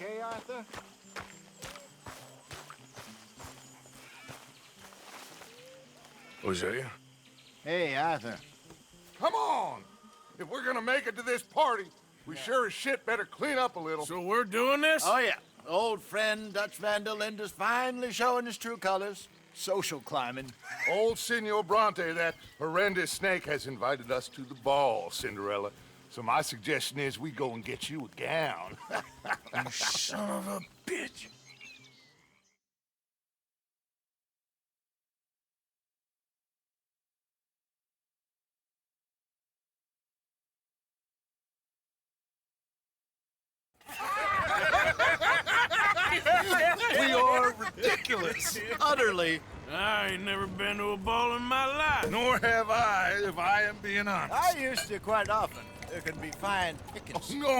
okay, Arthur? Hosea? Hey, Arthur. Come on! If we're gonna make it to this party, we sure as shit better clean up a little. So we're doing this? Oh, yeah. Old friend Dutch Van der Linde is finally showing his true colors. Social climbing. Old Senor Bronte, that horrendous snake, has invited us to the ball, Cinderella. So my suggestion is we go and get you a gown. You son of a bitch. We are ridiculous. Utterly. I ain't never been to a ball in my life. Nor have I, if I am being honest. I used to quite often. There can be fine pickings. No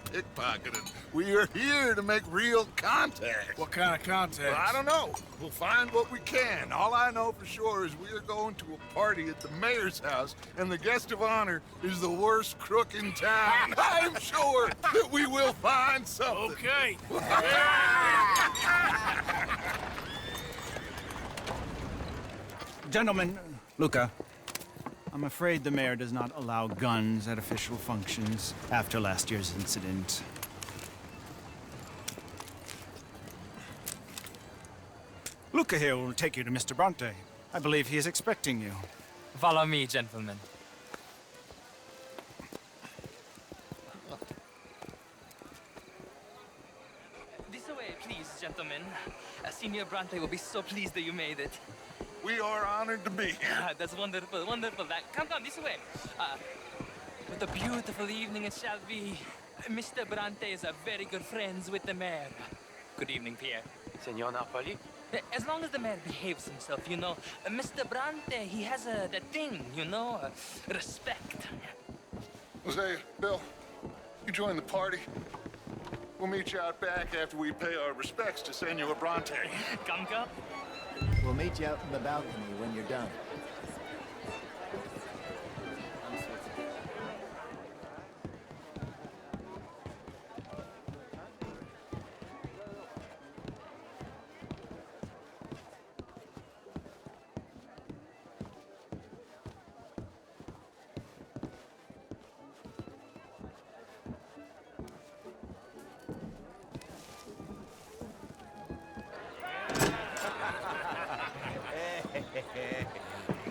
pickpocketing. We are here to make real contact. What kind of contact? Well, I don't know. We'll find what we can. All I know for sure is we are going to a party at the mayor's house, and the guest of honor is the worst crook in town. I'm sure that we will find something. Okay. Gentlemen, Luca, I'm afraid the mayor does not allow guns at official functions after last year's incident. Luca here will take you to Mr. Bronte. I believe he is expecting you. Follow me, gentlemen. This way, please, gentlemen. Senior Bronte will be so pleased that you made it. We are honored to be here. That's wonderful, wonderful. Come on, this way. What a beautiful evening it shall be. Mr. Bronte is very good friends with the mayor. Good evening, Pierre. Senor Napoli? As long as the mayor behaves himself, you know. Mr. Bronte, he has that thing, you know, respect. Hosea, Bill, you join the party. We'll meet you out back after we pay our respects to Senor Bronte. Come. We'll meet you out in the balcony when you're done.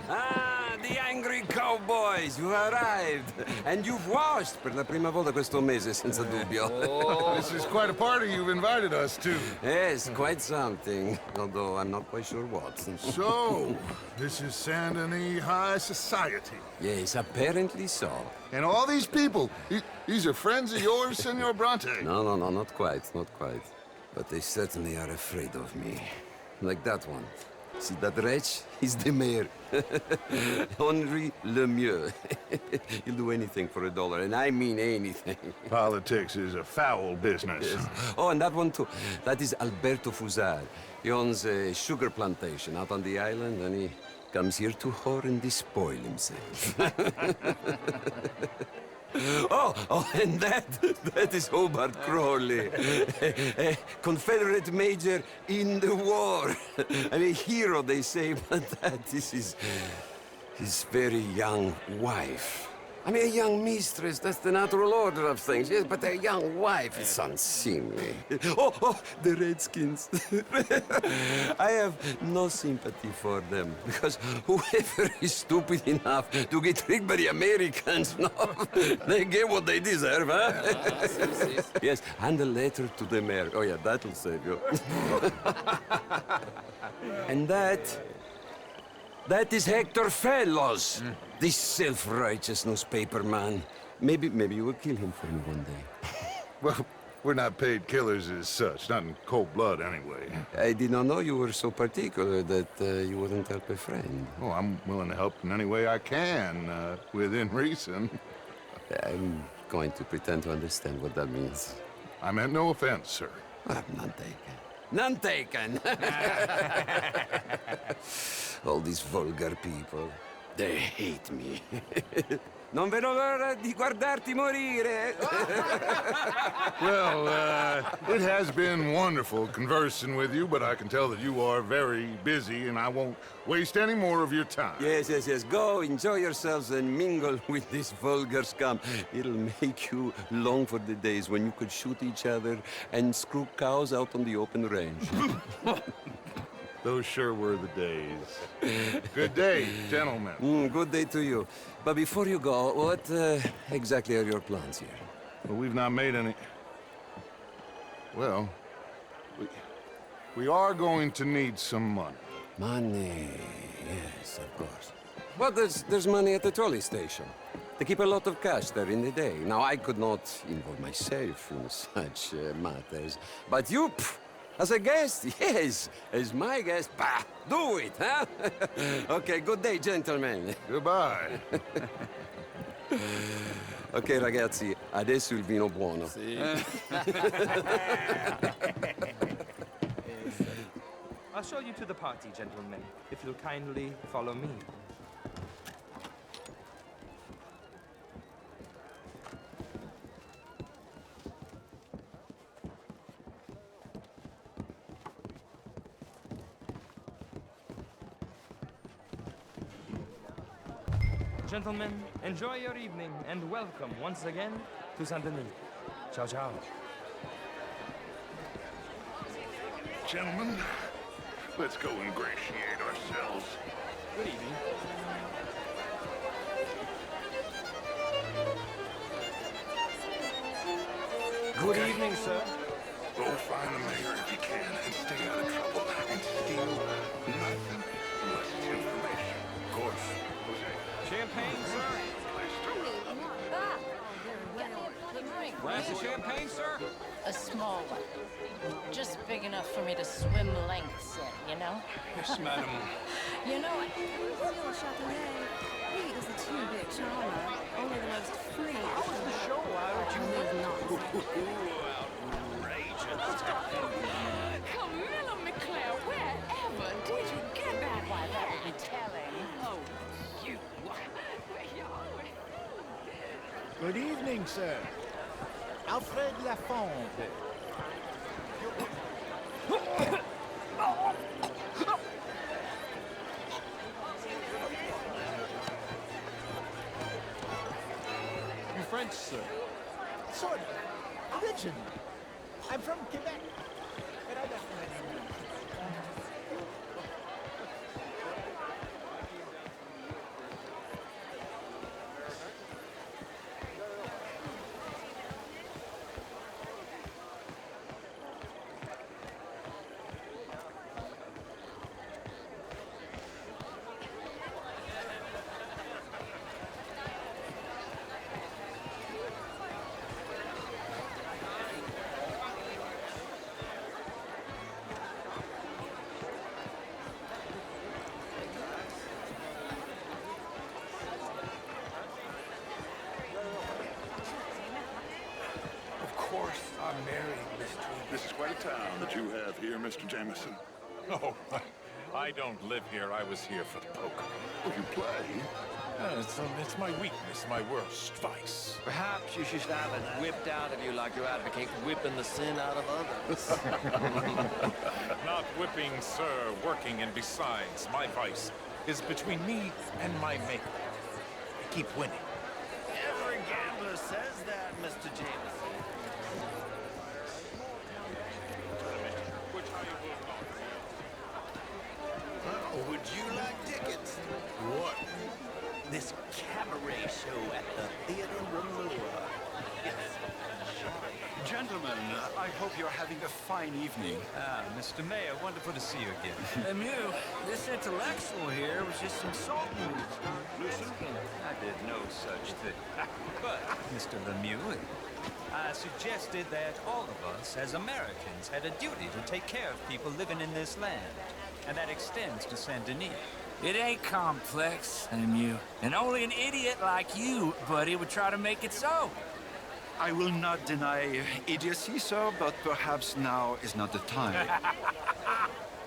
Ah, the angry cowboys, you arrived. And you've washed per la prima volta questo mese, senza dubbio. This is quite a party you've invited us to. Yes, quite something. Although I'm not quite sure what. So, this is Saint Denis High Society. Yes, apparently so. And all these people, these are friends of yours, Senor Bronte? No, not quite, not quite. But they certainly are afraid of me. Like that one. See that wretch? He's the mayor. Henri Lemieux. He'll do anything for $1, and I mean anything. Politics is a foul business. Yes. Oh, and that one too. That is Alberto Fusar. He owns a sugar plantation out on the island, and he comes here to whore and despoil himself. Oh, and that is Hobart Crawley, a Confederate major in the war. I mean, hero, they say, but that is his very young wife. I mean, a young mistress, that's the natural order of things, yes, but a young wife, it's unseemly. Oh, the Redskins. I have no sympathy for them, because whoever is stupid enough to get tricked by the Americans, no, they get what they deserve, huh? Yes, and a letter to the mayor. Oh, yeah, that'll save you. And that is Hector Fellows. This self-righteous newspaper man. Maybe you will kill him for me one day. Well, we're not paid killers as such, not in cold blood anyway. I did not know you were so particular that you wouldn't help a friend. Oh, I'm willing to help in any way I can, within reason. I'm going to pretend to understand what that means. I meant no offense, sir. None taken. None taken! All these vulgar people. They hate me. Non vedo l'ora di guardarti morire. Well, it has been wonderful conversing with you, but I can tell that you are very busy, and I won't waste any more of your time. Yes, yes, yes. Go, enjoy yourselves and mingle with this vulgar scum. It'll make you long for the days when you could shoot each other and screw cows out on the open range. Those sure were the days. Good day, gentlemen. Good day to you. But before you go, what exactly are your plans here? Well, we've not made any... Well, we are going to need some money. Money, yes, of course. Well, there's money at the trolley station. They keep a lot of cash there in the day. Now, I could not involve myself in such matters. But you, as a guest, yes, as my guest, bah, do it, huh? Okay, good day, gentlemen. Goodbye. Ok, ragazzi, adesso il vino buono. I'll show you to the party, gentlemen, if you'll kindly follow me. Gentlemen, enjoy your evening and welcome once again to Saint Denis. Ciao, ciao. Gentlemen, let's go ingratiate ourselves. Good evening. Good evening, sir. Go find the mayor if you can and stay out of trouble and steal nothing unless it's information. Of course. Champagne, sir? Glass of champagne, sir? A small one. Just big enough for me to swim lengths in, you know? Yes, madam. You know it. Monsieur Châtelet, he is a too-big charmer. Only the most free. How was the show? Why would you live Camilla McClare, wherever did you get that? Why, that would be telling. Oh, you. Good evening, sir. Alfred Lafonte. You French, sir? Sort of. Originally. I'm from Quebec. But I don't I'm married, Mr. This is quite a town that you have here, Mr. Jameson. Oh, I don't live here. I was here for the poker. Oh, you play? It's my weakness, my worst vice. Perhaps you should have it whipped out of you like you advocate whipping the sin out of others. Not whipping, sir, working, and besides, my vice is between me and my maker. I keep winning. Every gambler says that, Mr. Jameson. Well, would you like tickets? What? This cabaret show at the Theater Romola. Gentlemen, I hope you're having a fine evening. Mr. Mayor, wonderful to see you again. Lemieux, this intellectual here was just insulting me. Listen, I did no such thing. But, Mr. Lemieux, I suggested that all of us, as Americans, had a duty to take care of people living in this land. And that extends to Saint Denis. It ain't complex, Lemieux. And only an idiot like you, buddy, would try to make it so. I will not deny idiocy, sir, but perhaps now is not the time.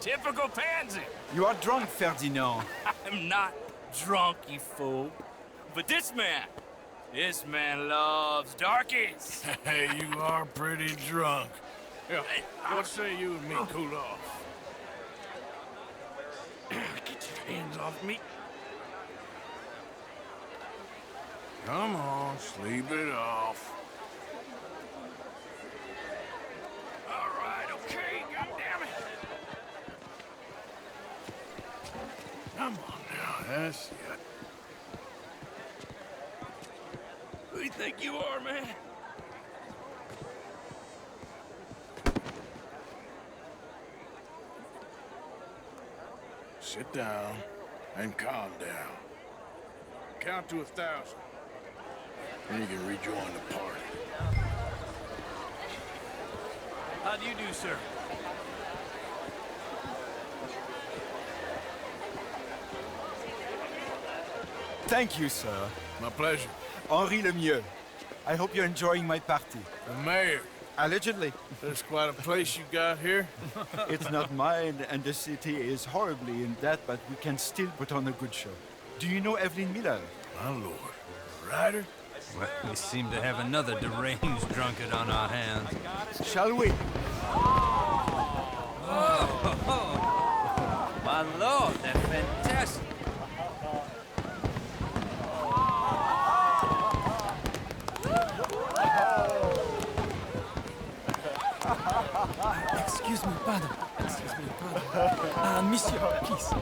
Typical pansy. You are drunk, Ferdinand. I'm not. drunk, you fool. But this man loves darkies. Hey, you are pretty drunk. Yeah, what say you and me cool off? Get your hands off me. Come on, sleep it off. All right, okay, goddammit. Come on now, that's it. Who do you think you are, man? Sit down and calm down. Count to 1,000. Then you can rejoin the party. How do you do, sir? Thank you, sir. My pleasure. Henri Lemieux. I hope you're enjoying my party. The mayor. Allegedly. There's quite a place you got here. It's not mine, and the city is horribly in debt, but we can still put on a good show. Do you know Evelyn Miller? My lord. Ryder? Well, we seem to have another deranged drunkard on our hands. Shall we? Oh, my lord, they're fantastic. Excuse me, pardon. Monsieur, please.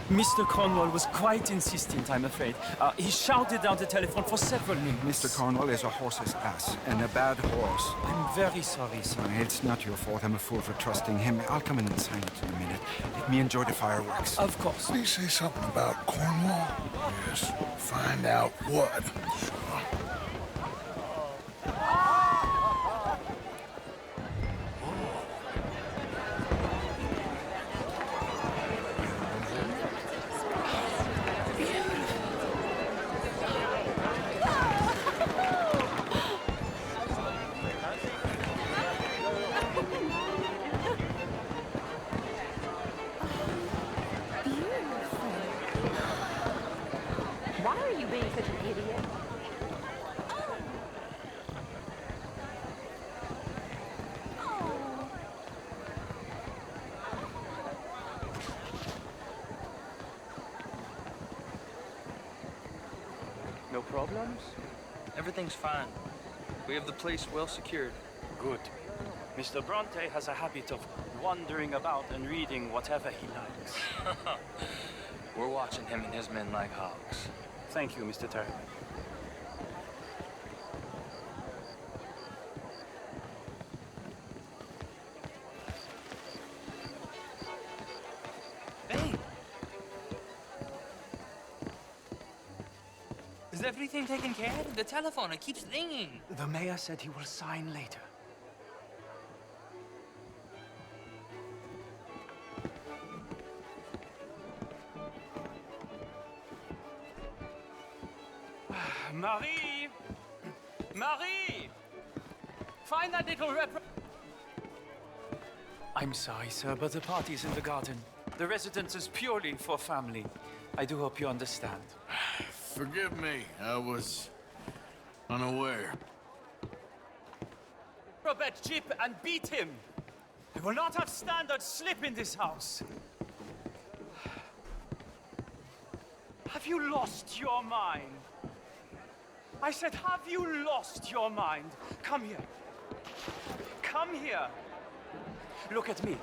Mr. Cornwall was quite insistent, I'm afraid. He shouted down the telephone for several minutes. Mr. Cornwall is a horse's ass, and a bad horse. I'm very sorry, sir. It's not your fault. I'm a fool for trusting him. I'll come in and sign it in a minute. Let me enjoy the fireworks. Of course. Did he say something about Cornwall? Yes. Find out what. Why are you being such an idiot? No problems? Everything's fine. We have the place well secured. Good. Mr. Bronte has a habit of wandering about and reading whatever he likes. We're watching him and his men like hawks. Thank you, Mr. Terry. Hey! Is everything taken care of? The telephone, it keeps ringing. The mayor said he will sign later. Marie! Marie! Find that little I'm sorry, sir, but the party's in the garden. The residence is purely for family. I do hope you understand. Forgive me. I was unaware. Robert Chip and beat him! I will not have standard slip in this house. Have you lost your mind? I said, have you lost your mind? Come here. Come here. Look at me.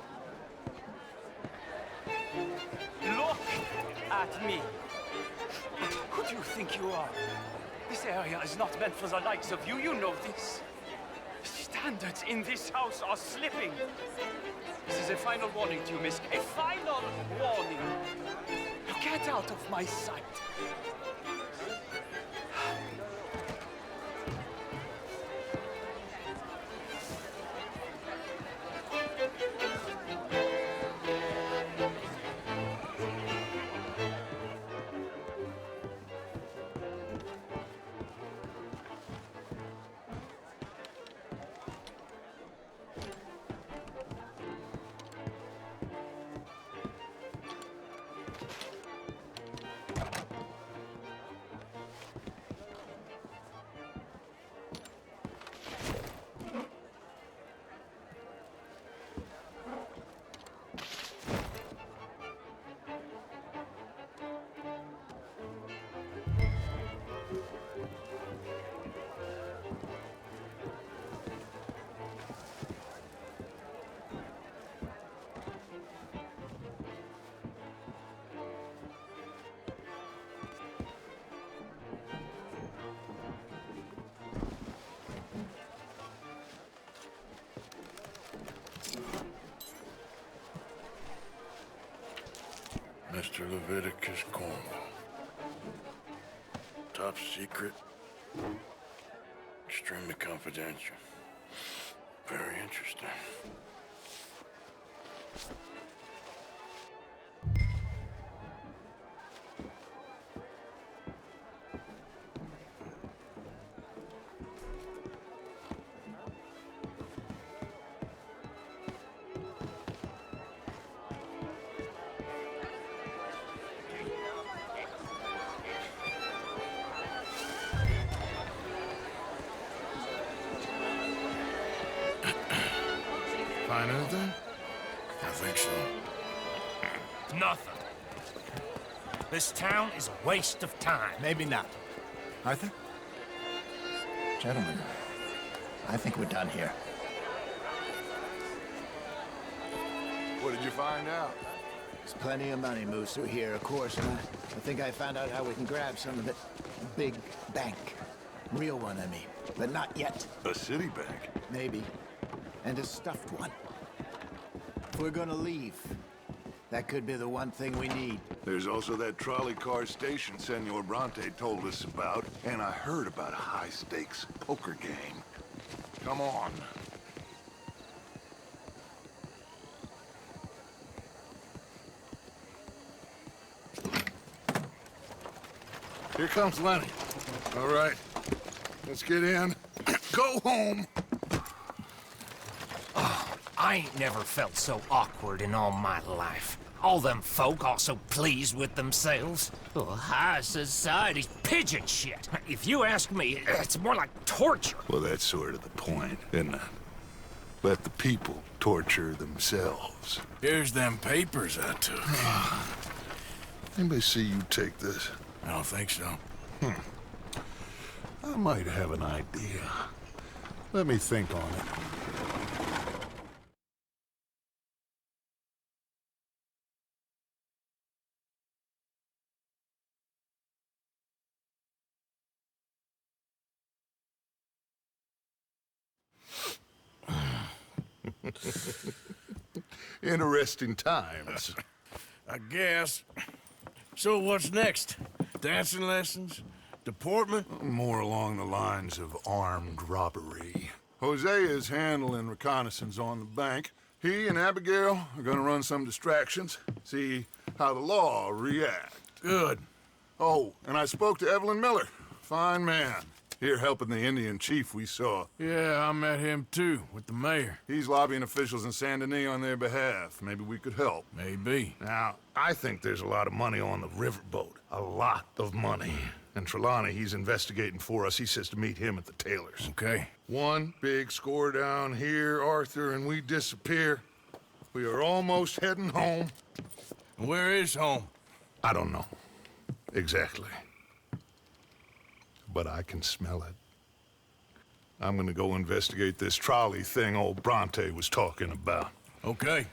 Look at me. Who do you think you are? This area is not meant for the likes of you. You know this. Standards in this house are slipping. This is a final warning to you, miss. A final warning. Now get out of my sight. Mr. Leviticus Cornwall. Top secret. Extremely confidential. Very interesting. Find anything? I think so. Nothing. This town is a waste of time. Maybe not. Arthur? Gentlemen, I think we're done here. What did you find out? There's plenty of money moves through here, of course, and I think I found out how we can grab some of it. A big bank. Real one, I mean. But not yet. A city bank? Maybe. And a stuffed one. If we're gonna leave, that could be the one thing we need. There's also that trolley car station Senor Bronte told us about, and I heard about a high-stakes poker game. Come on. Here comes Lenny. All right, let's get in. Go home. I ain't never felt so awkward in all my life. All them folk all so pleased with themselves. Oh, high society's pigeon shit. If you ask me, it's more like torture. Well, that's sort of the point, isn't it? Let the people torture themselves. Here's them papers I took. Anybody see you take this? I don't think so. I might have an idea. Let me think on it. Interesting times. I guess. So what's next? Dancing lessons? Deportment? More along the lines of armed robbery. Hosea is handling reconnaissance on the bank. He and Abigail are gonna run some distractions, see how the law react. Good. Oh, and I spoke to Evelyn Miller. Fine man. Here helping the Indian chief we saw. Yeah, I met him too, with the mayor. He's lobbying officials in Saint Denis on their behalf. Maybe we could help. Maybe. Now, I think there's a lot of money on the riverboat. A lot of money. And Trelawney, he's investigating for us. He says to meet him at the Taylor's. Okay. One big score down here, Arthur, and we disappear. We are almost heading home. Where is home? I don't know. Exactly. But I can smell it. I'm gonna go investigate this trolley thing old Bronte was talking about. Okay.